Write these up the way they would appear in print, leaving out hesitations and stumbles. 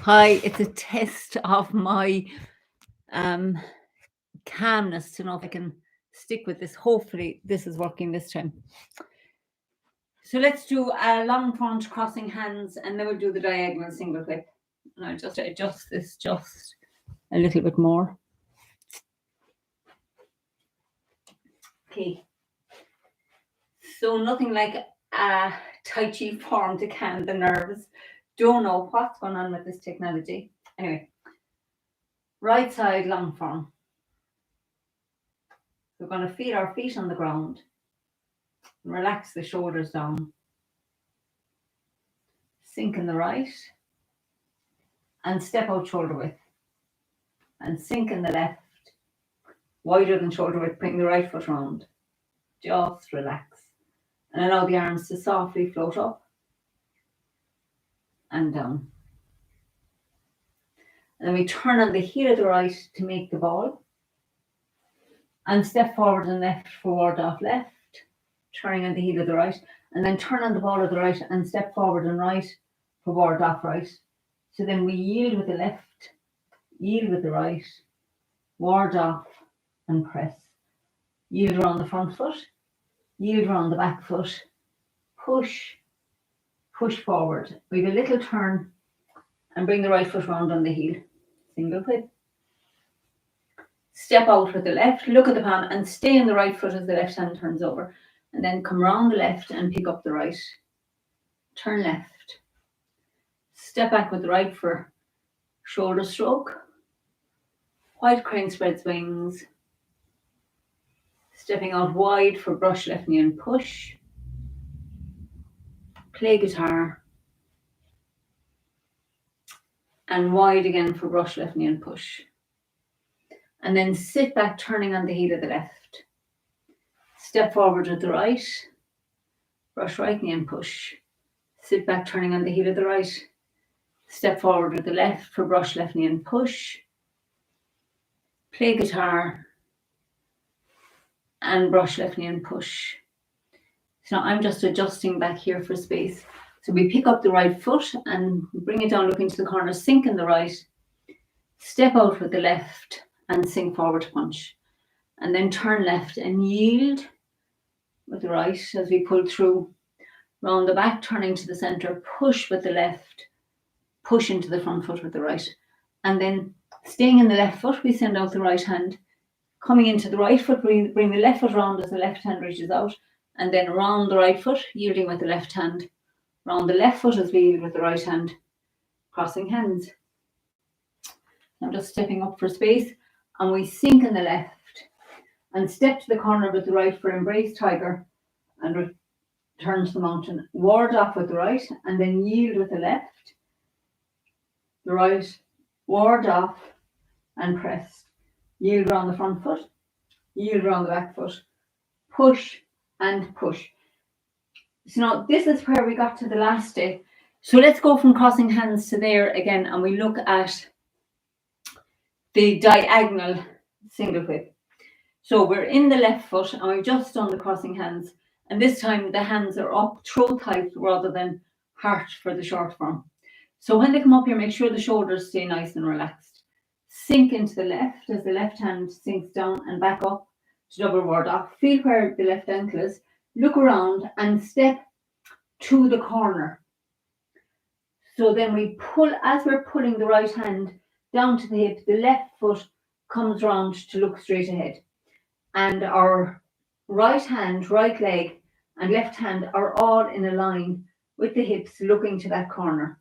Hi, it's a test of my calmness to know if I can stick with this. Hopefully, this is working this time. So let's do a long front crossing hands, and then we'll do the diagonal single whip. And I'll just adjust this just a little bit more. Okay. So nothing like a Tai Chi form to calm the nerves. Don't know what's going on with this technology. Anyway, right side long form. We're going to feel our feet on the ground. Relax the shoulders down. Sink in the right. And step out shoulder width. And sink in the left. Wider than shoulder width. Bring the right foot round. Just relax. And allow the arms to softly float up and down. And then we turn on the heel of the right to make the ball. And step forward and left for ward off left. Turning on the heel of the right. And then turn on the ball of the right and step forward and right for ward off right. So then we yield with the left, yield with the right, ward off and press. Yield around the front foot, yield around the back foot, push forward. We have a little turn and bring the right foot round on the heel. Single whip. Step out with the left, look at the palm and stay in the right foot as the left hand turns over. And then come round the left and pick up the right. Turn left. Step back with the right for shoulder stroke. Wide crane spreads wings. Stepping out wide for brush left knee and push. Play guitar. And wide again for brush left knee and push. And then sit back turning on the heel of the left. Step forward with the right. Brush right knee and push. Sit back turning on the heel of the right. Step forward with the left for brush left knee and push. Play guitar. And brush left knee and push. So now I'm just adjusting back here for space. So we pick up the right foot and bring it down, look into the corner, sink in the right. Step out with the left and sink forward to punch. And then turn left and yield with the right as we pull through. Round the back, turning to the center, push with the left, push into the front foot with the right. And then staying in the left foot, we send out the right hand. Coming into the right foot, bring the left foot round as the left hand reaches out. And then round the right foot, yielding with the left hand. Round the left foot as we yield with the right hand. Crossing hands. I'm just stepping up for space. And we sink in the left. And step to the corner with the right for embrace tiger. And return to the mountain. Ward off with the right. And then yield with the left. The right. Ward off. And press. Yield around the front foot. Yield around the back foot. Push. And push. So now this is where we got to the last day. So let's go from crossing hands to there again, and we look at the diagonal single whip. So we're in the left foot and we've just done the crossing hands, and this time the hands are up throat height rather than heart for the short form. So when they come up here, make sure the shoulders stay nice and relaxed. Sink into the left as the left hand sinks down and back up to double ward off. Feel where the left ankle is. Look around and step to the corner. So then we pull, as we're pulling the right hand down to the hip, the left foot comes round to look straight ahead. And our right hand, right leg, and left hand are all in a line with the hips looking to that corner.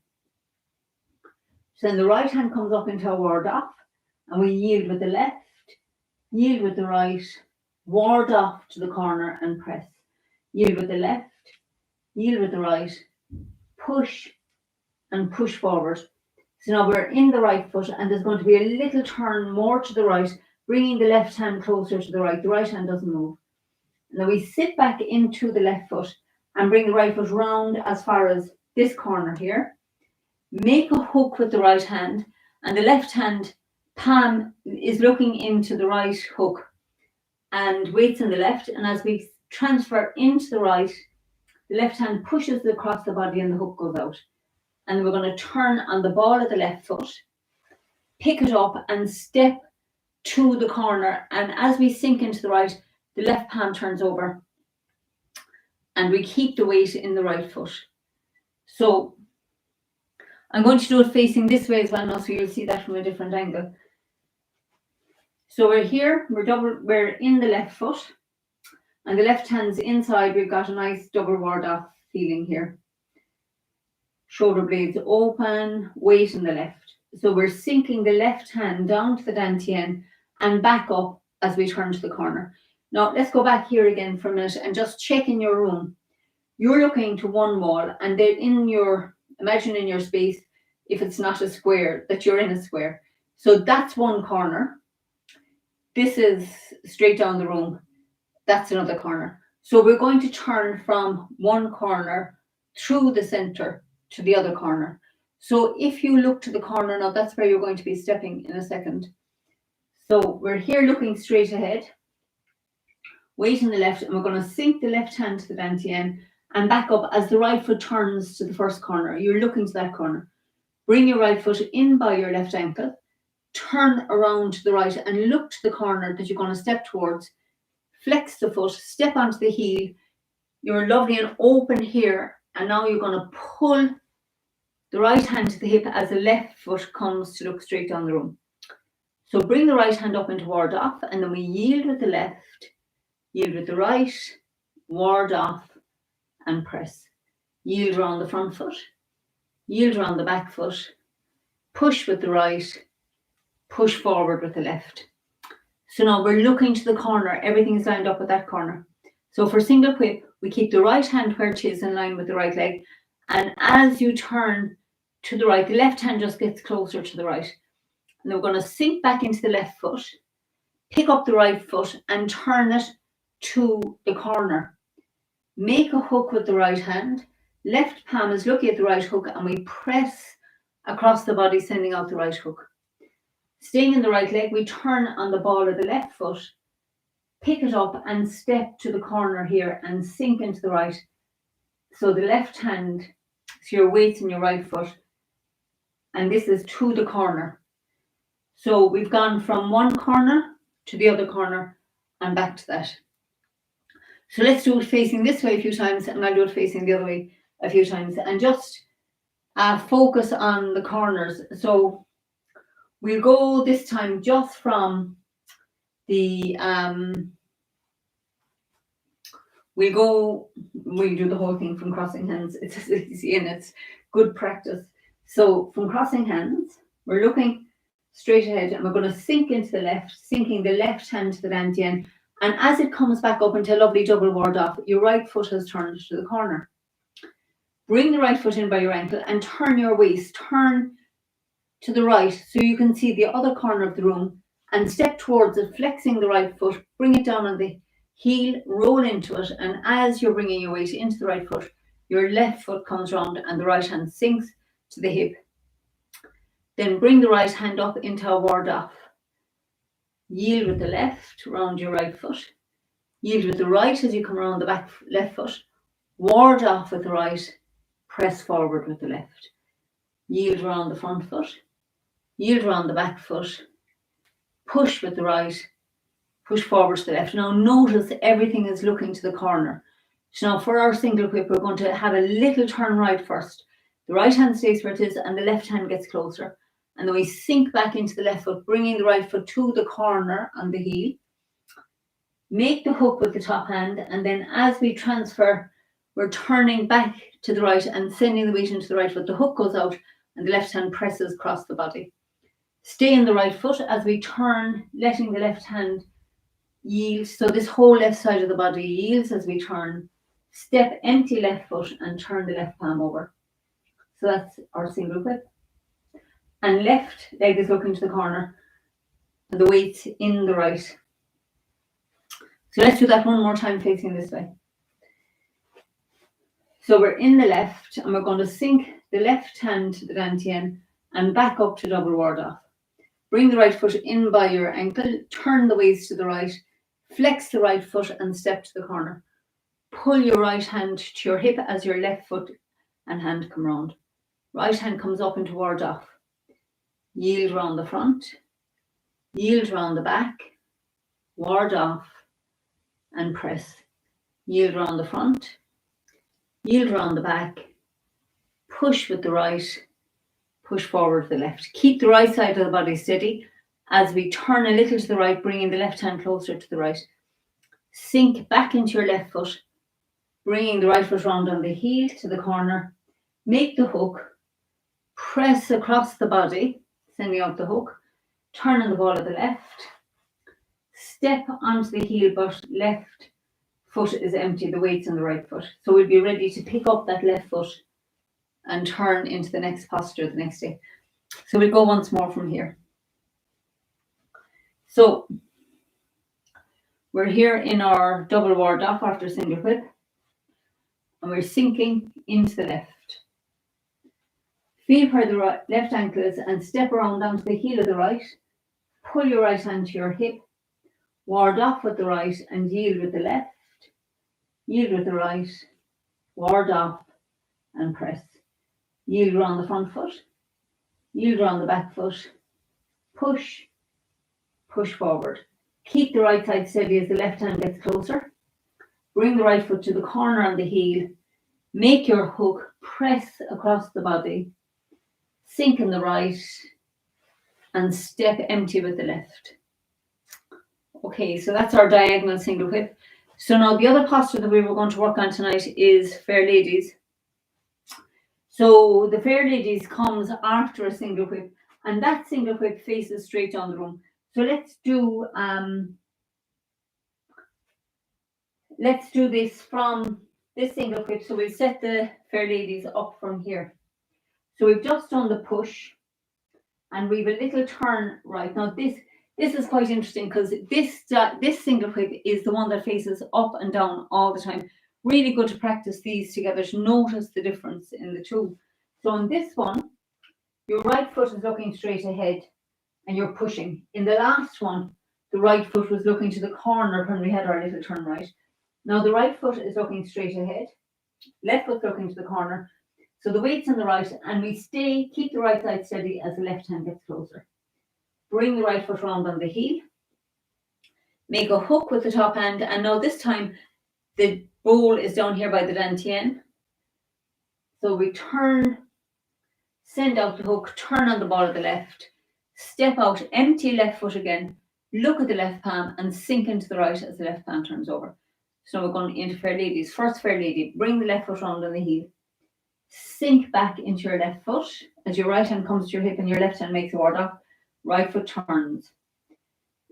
So then the right hand comes up into a ward off, and we yield with the left, yield with the right, ward off to the corner and press. Yield with the left, yield with the right, push and push forward. So now we're in the right foot and there's going to be a little turn more to the right, bringing the left hand closer to the right. The right hand doesn't move. And then we sit back into the left foot and bring the right foot round as far as this corner here. Make a hook with the right hand, and the left hand palm is looking into the right hook and weights in the left. And as we transfer into the right, the left hand pushes across the body and the hook goes out. and we're going to turn on the ball of the left foot, pick it up and step to the corner. And as we sink into the right, the left palm turns over and we keep the weight in the right foot. So I'm going to do it facing this way as well now, so you'll see that from a different angle. So we're here, we're in the left foot, and the left hand's inside. We've got a nice double ward off feeling here. Shoulder blades open, weight in the left. So we're sinking the left hand down to the dantian and back up as we turn to the corner. Now let's go back here again for a minute and just check in your room. You're looking to one wall, and then imagine in your space, if it's not a square, that you're in a square. So that's one corner. This is straight down the room. That's another corner. So we're going to turn from one corner through the center to the other corner. So if you look to the corner now, that's where you're going to be stepping in a second. So we're here looking straight ahead, weight in the left, and we're going to sink the left hand to the dantian and back up as the right foot turns to the first corner. You're looking to that corner. Bring your right foot in by your left ankle, turn around to the right and look to the corner that you're going to step towards. Flex the foot, step onto the heel. You're lovely and open here. And now you're going to pull the right hand to the hip as the left foot comes to look straight down the room. So bring the right hand up into ward off, and then we yield with the left, yield with the right, ward off and press. Yield around the front foot, yield around the back foot, push with the right, push forward with the left. So now we're looking to the corner. Everything is lined up with that corner. So for single whip, we keep the right hand where it is in line with the right leg. And as you turn to the right, the left hand just gets closer to the right. And we're going to sink back into the left foot, pick up the right foot and turn it to the corner. Make a hook with the right hand. Left palm is looking at the right hook, and we press across the body, sending out the right hook. Staying in the right leg, we turn on the ball of the left foot, pick it up and step to the corner here and sink into the right. So the left hand, so your weight's in your right foot, and this is to the corner. So we've gone from one corner to the other corner and back to that. So let's do it facing this way a few times, and I'll do it facing the other way a few times, and just focus on the corners. So we'll go this time just from the, we'll do the whole thing from crossing hands. It's easy and it's good practice. So from crossing hands, we're looking straight ahead, and we're going to sink into the left, sinking the left hand to the dantian. And as it comes back up into a lovely double ward off, your right foot has turned to the corner. Bring the right foot in by your ankle and turn your waist, turn to the right so you can see the other corner of the room, and step towards it, flexing the right foot, bring it down on the heel, roll into it, and as you're bringing your weight into the right foot, your left foot comes round and the right hand sinks to the hip. Then bring the right hand up into a ward off. Yield with the left around your right foot. Yield with the right as you come around the back left foot. Ward off with the right. Press forward with the left. Yield around the front foot. Yield around the back foot. Push with the right. Push forward to the left. Now notice everything is looking to the corner. So now for our single whip, we're going to have a little turn right first. The right hand stays where it is and the left hand gets closer. And then we sink back into the left foot, bringing the right foot to the corner on the heel. Make the hook with the top hand, and then as we transfer, we're turning back to the right and sending the weight into the right foot. The hook goes out and the left hand presses across the body. Stay in the right foot as we turn, letting the left hand yield. So this whole left side of the body yields as we turn. Step empty left foot and turn the left palm over. So that's our single whip. And left leg is looking to the corner and the weight's in the right. So let's do that one more time facing this way. So we're in the left and we're going to sink the left hand to the dantian and back up to double ward off. Bring the right foot in by your ankle, turn the waist to the right, flex the right foot and step to the corner. Pull your right hand to your hip as your left foot and hand come round. Right hand comes up and toward off. Yield round the front. Yield round the back. Ward off and press. Yield round the front. Yield round the back. Push with the right. Push forward with the left. Keep the right side of the body steady as we turn a little to the right, bringing the left hand closer to the right. Sink back into your left foot, bringing the right foot round on the heel to the corner. Make the hook. Press across the body, sending out the hook. Turn on the ball of the left. Step onto the heel, but left foot is empty. The weight's on the right foot. So we'll be ready to pick up that left foot and turn into the next posture the next day. So we'll go once more from here. So we're here in our double ward off after single whip, and we're sinking into the left. Feel where the left ankle is and step around onto the heel of the right. Pull your right hand to your hip, ward off with the right and yield with the left. Yield with the right, ward off and press. Yield around the front foot, yield around the back foot, push, push forward. Keep the right side steady as the left hand gets closer. Bring the right foot to the corner on the heel. Make your hook, press across the body. Sink in the right and step empty with the left. Okay, so that's our diagonal single whip. So now the other posture that we were going to work on tonight is Fair Ladies. So the Fair Ladies comes after a single whip, and that single whip faces straight down the room. So let's do this from this single whip. So we'll set the Fair Ladies up from here. So we've just done the push, and we've a little turn right. Now this is quite interesting because this single whip is the one that faces up and down all the time. Really good to practice these together to notice the difference in the two. So in this one, your right foot is looking straight ahead and you're pushing. In the last one, the right foot was looking to the corner when we had our little turn right. Now the right foot is looking straight ahead, left foot looking to the corner. So the weight's on the right, and we keep the right side steady as the left hand gets closer. Bring the right foot round on the heel. Make a hook with the top hand, and now this time the bowl is down here by the dantian. So we turn, send out the hook, turn on the ball of the left, step out, empty left foot again, look at the left palm and sink into the right as the left palm turns over. So we're going into Fair Ladies. First Fair Lady, bring the left foot round on the heel. Sink back into your left foot as your right hand comes to your hip and your left hand makes a ward off. Right foot turns.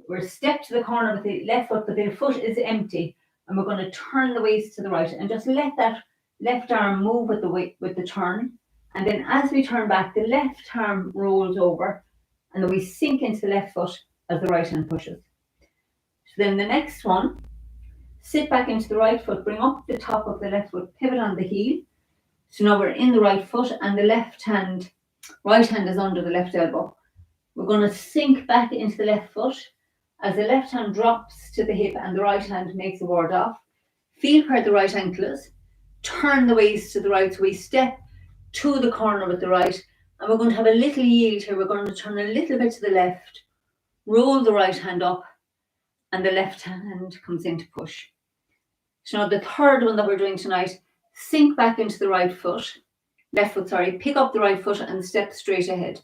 We're step to the corner with the left foot, but the foot is empty, and we're going to turn the waist to the right and just let that left arm move with the weight, with the turn. And then as we turn back, the left arm rolls over, and then we sink into the left foot as the right hand pushes. So then the next one, sit back into the right foot, bring up the top of the left foot, pivot on the heel. So now we're in the right foot and the right hand is under the left elbow. We're going to sink back into the left foot as the left hand drops to the hip and the right hand makes a ward off. Feel where the right ankle is. Turn the waist to the right. So we step to the corner with the right, and we're going to have a little yield here. We're going to turn a little bit to the left, roll the right hand up, and the left hand comes in to push. So now the third one that we're doing tonight, sink back into the left foot, pick up the right foot and step straight ahead.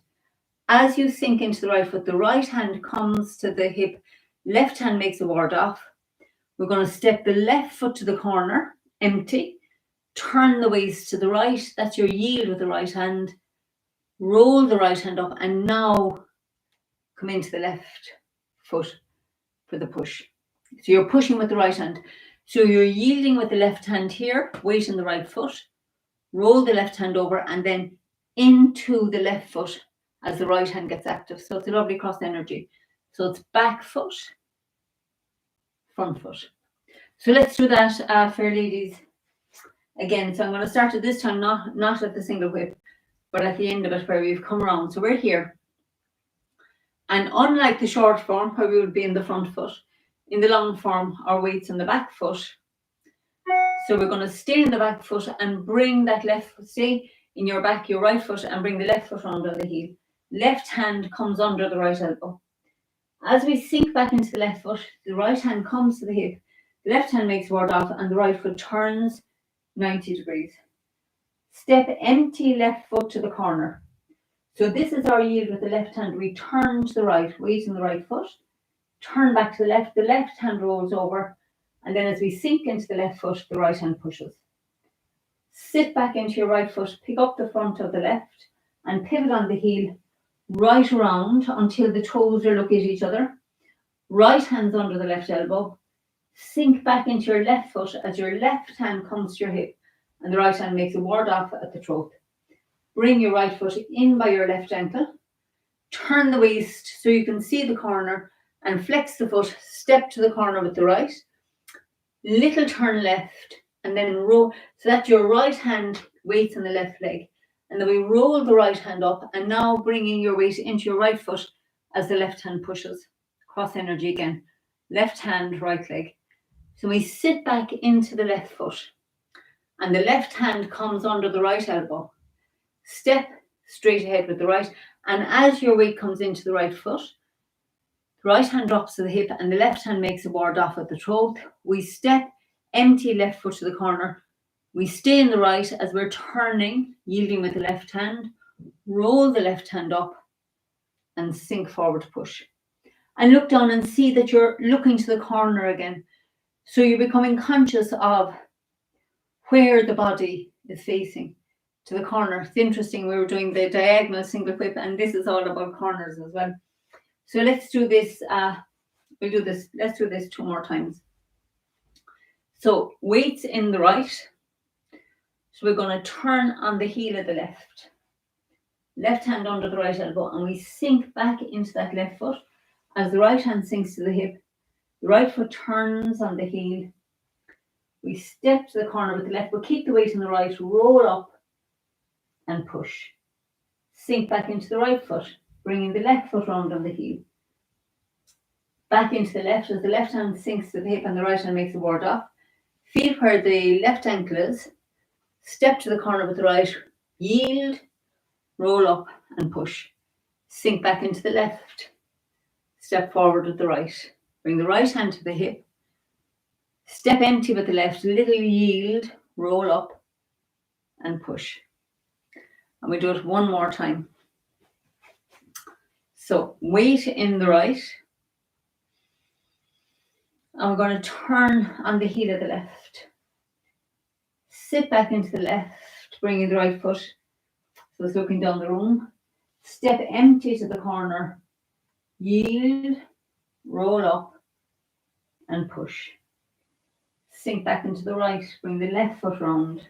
As you sink into the right foot, the right hand comes to the hip, left hand makes a ward off. We're going to step the left foot to the corner, empty, turn the waist to the right, that's your yield with the right hand, roll the right hand up, and now come into the left foot for the push. So you're pushing with the right hand. So you're yielding with the left hand here, weight in the right foot, roll the left hand over, and then into the left foot as the right hand gets active. So it's a lovely cross energy. So it's back foot, front foot. So let's do that, Fair Ladies, again. So I'm going to start it this time, not at the single whip, but at the end of it where we've come around. So we're here. And unlike the short form where we would be in the front foot, in the long form, our weight's in the back foot. So we're going to stay in the back foot and bring that left foot, stay in your back, your right foot, and bring the left foot round on the heel. Left hand comes under the right elbow. As we sink back into the left foot, the right hand comes to the hip, the left hand makes ward off, and the right foot turns 90 degrees. Step empty left foot to the corner. So this is our yield with the left hand. We turn to the right, weight in the right foot, turn back to the left hand rolls over, and then as we sink into the left foot, the right hand pushes. Sit back into your right foot, pick up the front of the left, and pivot on the heel right around until the toes are looking at each other. Right hand's under the left elbow. Sink back into your left foot as your left hand comes to your hip, and the right hand makes a ward off at the throat. Bring your right foot in by your left ankle. Turn the waist so you can see the corner and flex the foot. Step to the corner with the right. Little turn left and then roll so that your right hand weights on the left leg. And then we roll the right hand up and now bringing your weight into your right foot as the left hand pushes. Cross energy again. Left hand, right leg. So we sit back into the left foot and the left hand comes under the right elbow. Step straight ahead with the right, and as your weight comes into the right foot, the right hand drops to the hip and the left hand makes a ward off at the throat. We step empty left foot to the corner. We stay in the right as we're turning, yielding with the left hand, roll the left hand up and sink forward to push. And look down and see that you're looking to the corner again. So you're becoming conscious of where the body is facing. To the corner. It's interesting, we were doing the diagonal single whip, and this is all about corners as well. So let's do this. Let's do this 2 more times. So weights in the right. So we're going to turn on the heel of the left. Left hand under the right elbow, and we sink back into that left foot as the right hand sinks to the hip. The right foot turns on the heel. We step to the corner with the left, but keep the weight in the right. Roll up and push. Sink back into the right foot, bringing the left foot round on the heel. Back into the left as the left hand sinks to the hip and the right hand makes a ward off. Feel where the left ankle is. Step to the corner with the right. Yield, roll up and push. Sink back into the left. Step forward with the right. Bring the right hand to the hip. Step empty with the left. Little yield, roll up and push. And we do it 1 more time. So weight in the right. And we're going to turn on the heel of the left. Sit back into the left, bringing the right foot. So it's looking down the room. Step empty to the corner. Yield, roll up and push. Sink back into the right. Bring the left foot round.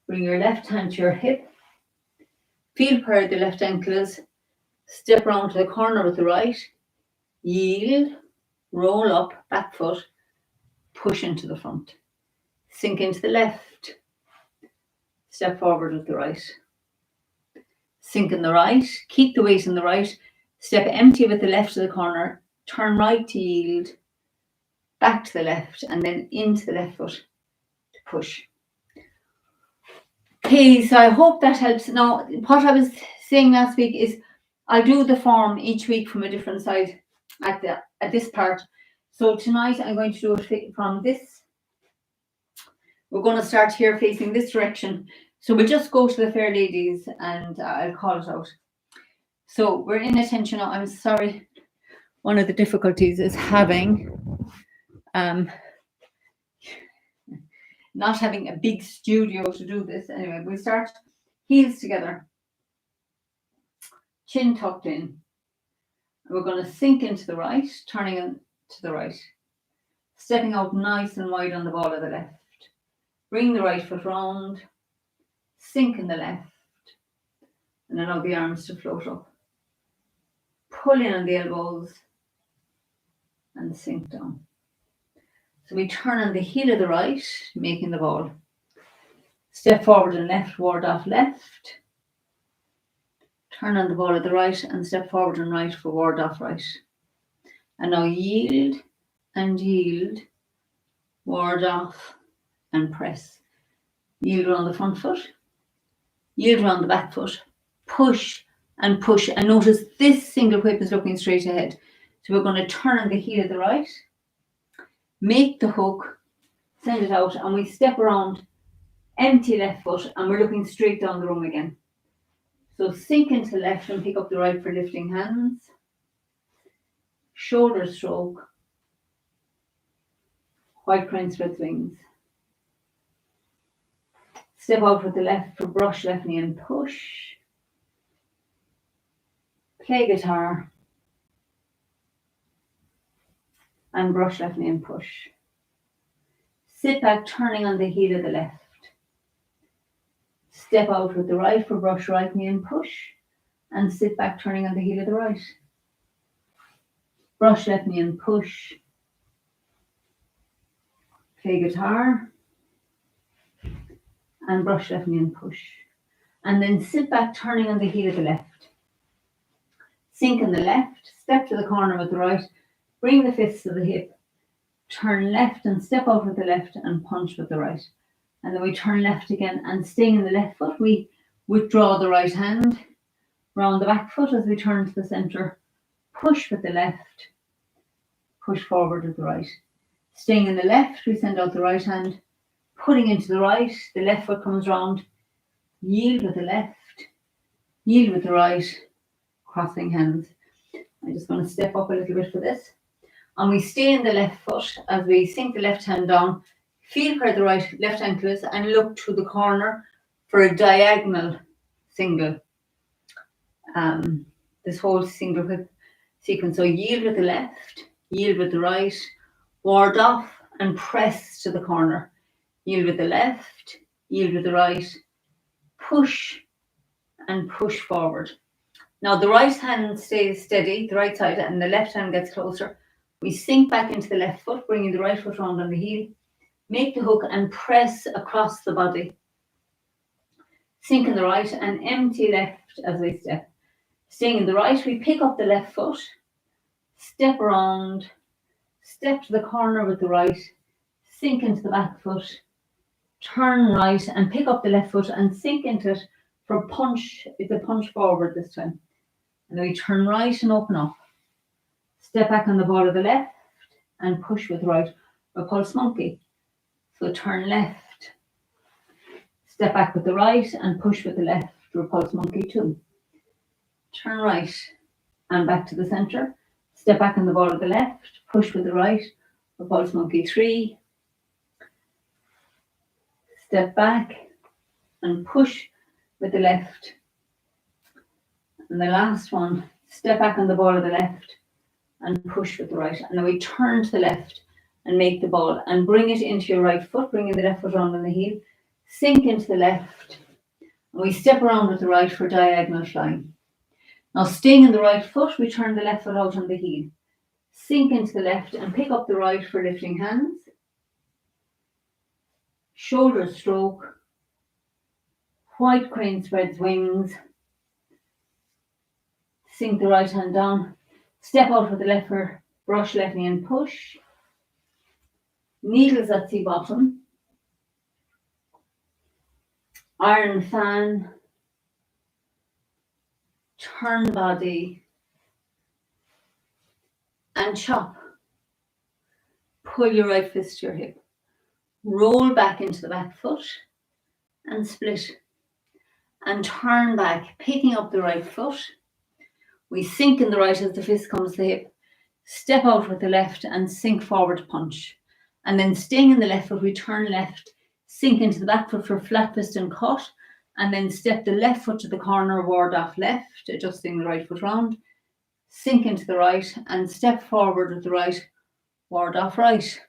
Bring your left hand to your hip. Feel where the left ankle is. Step round to the corner with the right. Yield, roll up, back foot, push into the front. Sink into the left. Step forward with the right. Sink in the right. Keep the weight in the right. Step empty with the left to the corner. Turn right to yield. Back to the left and then into the left foot to push. Okay, so I hope that helps. Now, what I was saying last week is I'll do the form each week from a different side at this part. So tonight I'm going to do it from this. We're going to start here facing this direction. So we'll just go to the fair ladies and I'll call it out. So we're in attention now. I'm sorry. One of the difficulties is having not having a big studio to do this. Anyway, we'll start heels together, chin tucked in. And we're going to sink into the right, turning to the right, stepping out nice and wide on the ball of the left. Bring the right foot round, sink in the left, and allow the arms to float up. Pull in on the elbows and sink down. So we turn on the heel of the right, making the ball. Step forward and left, ward off left. Turn on the ball of the right and step forward and right for ward off right. And now yield and yield, ward off and press. Yield on the front foot. yield around the back foot, push and push. And notice this single whip is looking straight ahead. So we're going to turn on the heel of the right, make the hook, send it out, and we step around, empty left foot, and we're looking straight down the room again. So sink into the left and pick up the right for lifting hands. Shoulder stroke. White crane spreads wings. Step out with the left for brush left knee and push. Play guitar. And brush left knee and push. Sit back turning on the heel of the left. Step out with the right for brush right knee and push. And sit back turning on the heel of the right. Brush left knee and push. Play guitar. And brush left knee and push. And then sit back turning on the heel of the left. Sink in the left, step to the corner with the right, bring the fists to the hip, turn left and step out with the left and punch with the right. And then we turn left again and staying in the left foot, we withdraw the right hand, round the back foot as we turn to the centre, push with the left, push forward with the right. Staying in the left, we send out the right hand, putting into the right, the left foot comes round, yield with the left, yield with the right, crossing hands. I'm just going to step up a little bit for this. And we stay in the left foot as we sink the left hand down, feel where the right left ankle is and look to the corner for a diagonal single. This whole single whip sequence. So yield with the left, yield with the right, ward off and press to the corner. Yield with the left, yield with the right, push and push forward. Now the right hand stays steady, the right side, and the left hand gets closer. We sink back into the left foot, bringing the right foot round on the heel. Make the hook and press across the body. Sink in the right and empty left as we step. Staying in the right, we pick up the left foot, step around, step to the corner with the right, sink into the back foot, turn right and pick up the left foot and sink into it for punch. It's a punch forward this time. And then we turn right and open up. Step back on the ball of the left and push with the right. Repulse monkey. So turn left. Step back with the right and push with the left. Repulse monkey 2. Turn right and back to the centre. Step back on the ball of the left. Push with the right. Repulse monkey 3. Step back and push with the left. And the last one, step back on the ball of the left and push with the right. And then we turn to the left and make the ball and bring it into your right foot, bringing the left foot round on the heel. Sink into the left. And we step around with the right for diagonal flying. Now staying in the right foot, we turn the left foot out on the heel. Sink into the left and pick up the right for lifting hands. Shoulder stroke. White crane spreads wings. Sink the right hand down. Step out with the left for brush left knee and push. Needles at sea bottom. Iron fan. Turn body. And chop. Pull your right fist to your hip. Roll back into the back foot and split. And turn back, picking up the right foot. We sink in the right as the fist comes to the hip. Step out with the left and sink forward punch. And then staying in the left foot, we turn left, sink into the back foot for flat fist and cut. And then step the left foot to the corner, ward off left, adjusting the right foot round. Sink into the right and step forward with the right, ward off right.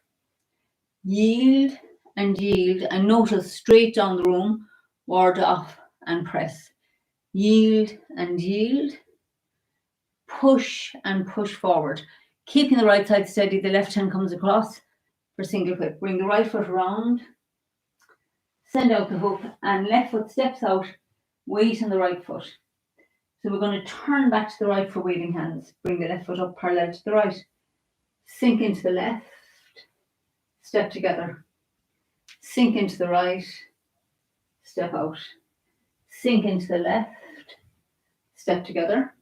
Yield and notice straight down the room, ward off and press. Yield and yield. Push and push forward. Keeping the right side steady, the left hand comes across for single whip. Bring the right foot around. Send out the hook and left foot steps out. Weight on the right foot. So we're going to turn back to the right for waving hands. Bring the left foot up parallel to the right. Sink into the left. Step together. Sink into the right. Step out. sink into the left, step together,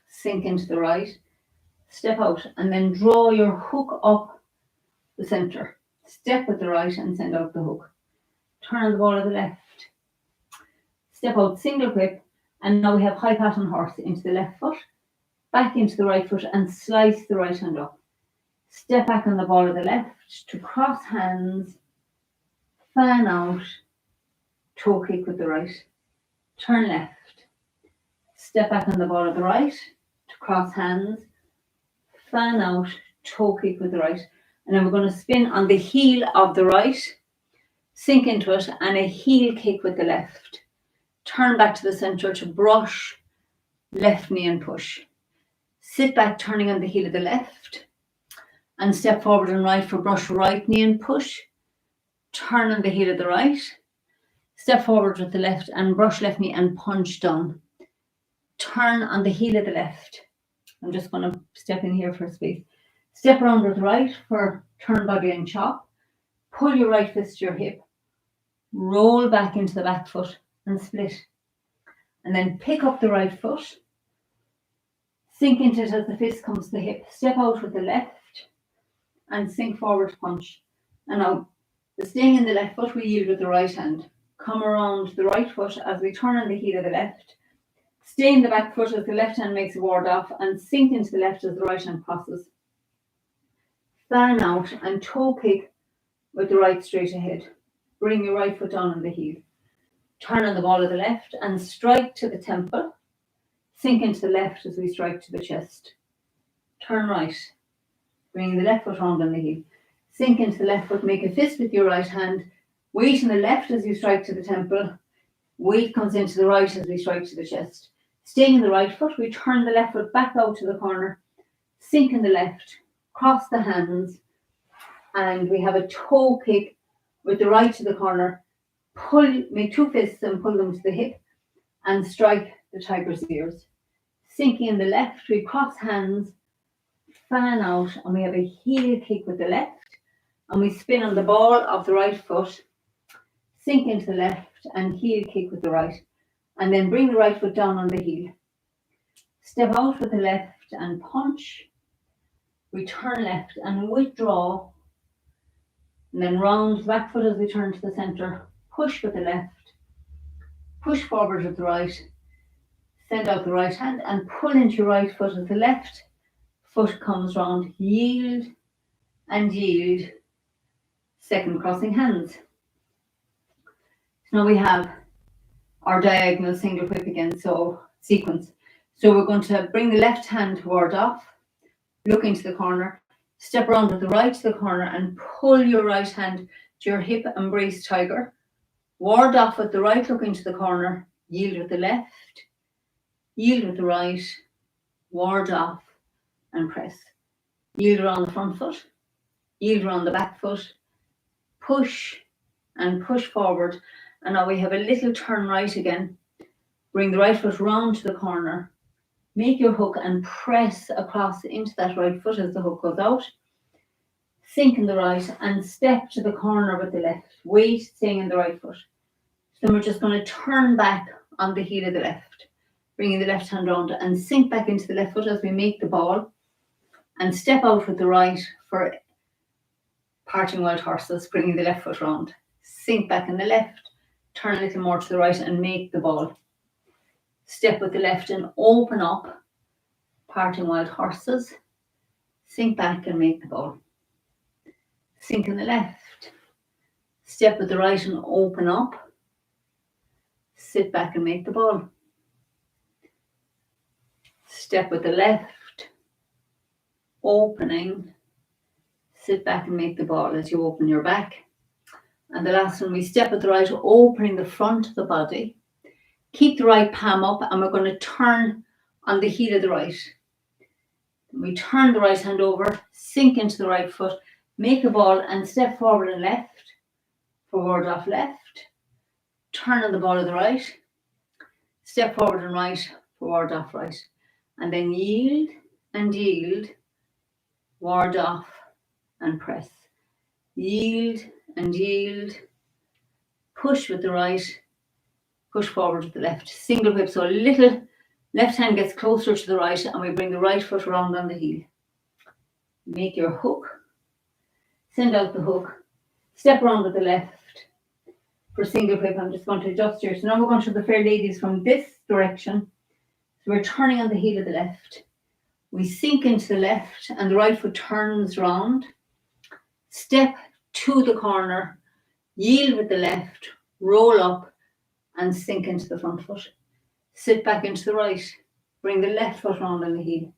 sink into the right, step out, and then draw your hook up the center. Step with the right and send out the hook. Turn the ball of the left. Step out, single whip, and now we have high pattern horse into the left foot, back into the right foot, and slice the right hand up. Step back on the ball of the left to cross hands, fan out, toe kick with the right, turn left. Step back on the ball of the right to cross hands, fan out, toe kick with the right. And then we're going to spin on the heel of the right, sink into it, and a heel kick with the left. Turn back to the center to brush, left knee and push. Sit back, turning on the heel of the left, and step forward and right for brush right knee and push. Turn on the heel of the right, step forward with the left and brush left knee and punch down. Turn on the heel of the left. I'm just going to step in here for a space. Step around with the right for turn body and chop. Pull your right fist to your hip. Roll back into the back foot and split. And then pick up the right foot. Sink into it as the fist comes to the hip. Step out with the left and sink forward to punch. And now, staying in the left foot, we yield with the right hand. Come around the right foot as we turn on the heel of the left. Stay in the back foot as the left hand makes a ward off and sink into the left as the right hand crosses. Fan out and toe kick with the right straight ahead. Bring your right foot down on the heel. Turn on the ball of the left and strike to the temple. Sink into the left as we strike to the chest. Turn right. Bring the left foot round on the heel. Sink into the left foot. Make a fist with your right hand. Weight in the left as you strike to the temple. Weight comes into the right as we strike to the chest. Staying in the right foot, we turn the left foot back out to the corner. Sink in the left. Cross the hands. And we have a toe kick with the right to the corner. Pull, make two fists and pull them to the hip and strike the tiger's ears. Sinking in the left, we cross hands, fan out, and we have a heel kick with the left, and we spin on the ball of the right foot, sink into the left and heel kick with the right, and then bring the right foot down on the heel. Step out with the left and punch. We turn left and withdraw, and then round the back foot as we turn to the center. Push with the left, push forward with the right, send out the right hand and pull into your right foot as the left foot comes round. Yield and yield. Second crossing hands. Now we have our diagonal single whip again, so sequence. So we're going to bring the left hand toward off, look into the corner, step around with the right to the corner and pull your right hand to your hip, embrace tiger. Ward off with the right, look into the corner, yield with the left, yield with the right, ward off and press. Yield around the front foot, yield around the back foot, push and push forward. And now we have a little turn right again. Bring the right foot round to the corner, make your hook and press across into that right foot as the hook goes out. Sink in the right and step to the corner with the left. Weight staying in the right foot. Then we're just going to turn back on the heel of the left, bringing the left hand round and sink back into the left foot as we make the ball and step out with the right for parting wild horses, bringing the left foot round. Sink back in the left, turn a little more to the right and make the ball. Step with the left and open up, parting wild horses. Sink back and make the ball. Sink in the left. Step with the right and open up. Sit back and make the ball. Step with the left. Opening. Sit back and make the ball as you open your back. And the last one, we step with the right, opening the front of the body. Keep the right palm up and we're going to turn on the heel of the right. We turn the right hand over, sink into the right foot, make a ball and step forward and left, forward off left, turn on the ball of the right, step forward and right, forward off right, and then yield and yield, ward off and press. Yield and yield, push with the right, push forward with the left. Single whip, so a little left hand gets closer to the right, and we bring the right foot around on the heel. Make your hook, send out the hook, step around with the left for single whip. I'm just going to adjust here. So now we're going to the fair ladies from this direction. So we're turning on the heel of the left. We sink into the left and the right foot turns round. Step to the corner, yield with the left, roll up and sink into the front foot. Sit back into the right. Bring the left foot round on the heel.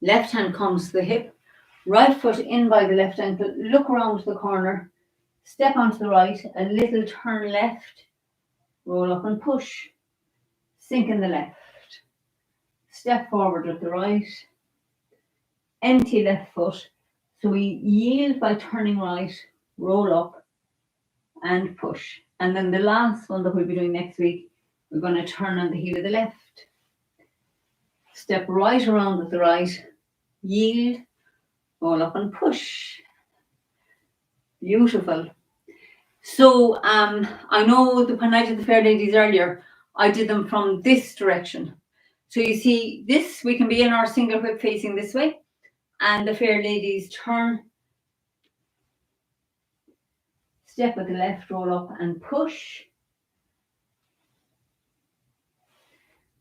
Left hand comes to the hip. Right foot in by the left ankle. Look around to the corner. Step onto the right. A little turn left. Roll up and push. Sink in the left. Step forward with the right. Empty left foot. So we yield by turning right. Roll up and push. And then the last one that we'll be doing next week, we're going to turn on the heel of the left. Step right around with the right. Yield. Roll up and push. Beautiful. So I know that when I did the fair ladies earlier, I did them from this direction. So you see this, we can be in our single whip facing this way, and the fair ladies turn, step with the left, roll up and push.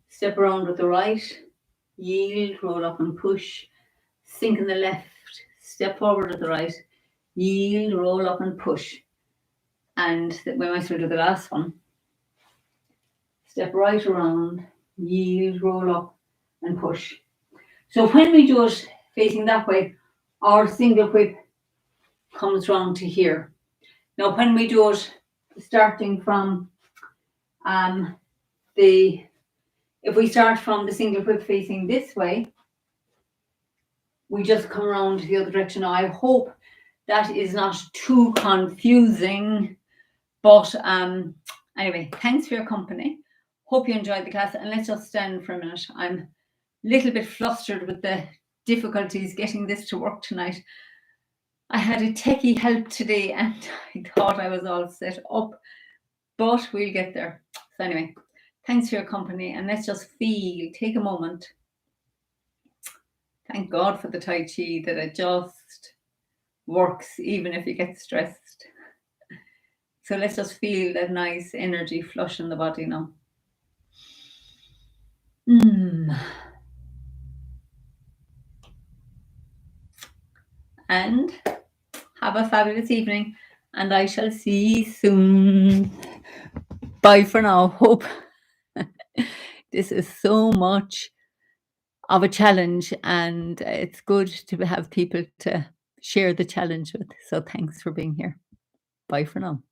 Step around with the right, yield, roll up and push. Sink in the left, step forward with the right, yield, roll up and push. And we might as well do the last one. Step right around, yield, roll up and push. So when we do it facing that way, our single whip comes round to here. Now when we do it starting from if we start from the single whip facing this way, we just come around the other direction. Now I hope that is not too confusing, but anyway, thanks for your company. Hope you enjoyed the class, and let's just stand for a minute. I'm a little bit flustered with the difficulties getting this to work tonight. I had a techie help today and I thought I was all set up, but we'll get there. So anyway, thanks for your company, and let's just take a moment. Thank God for the Tai Chi, that it just works even if you get stressed. So let's just feel that nice energy flush in the body now. And have a fabulous evening, and I shall see you soon. Bye for now. Hope this is so much of a challenge, and it's good to have people to share the challenge with. So thanks for being here. Bye for now.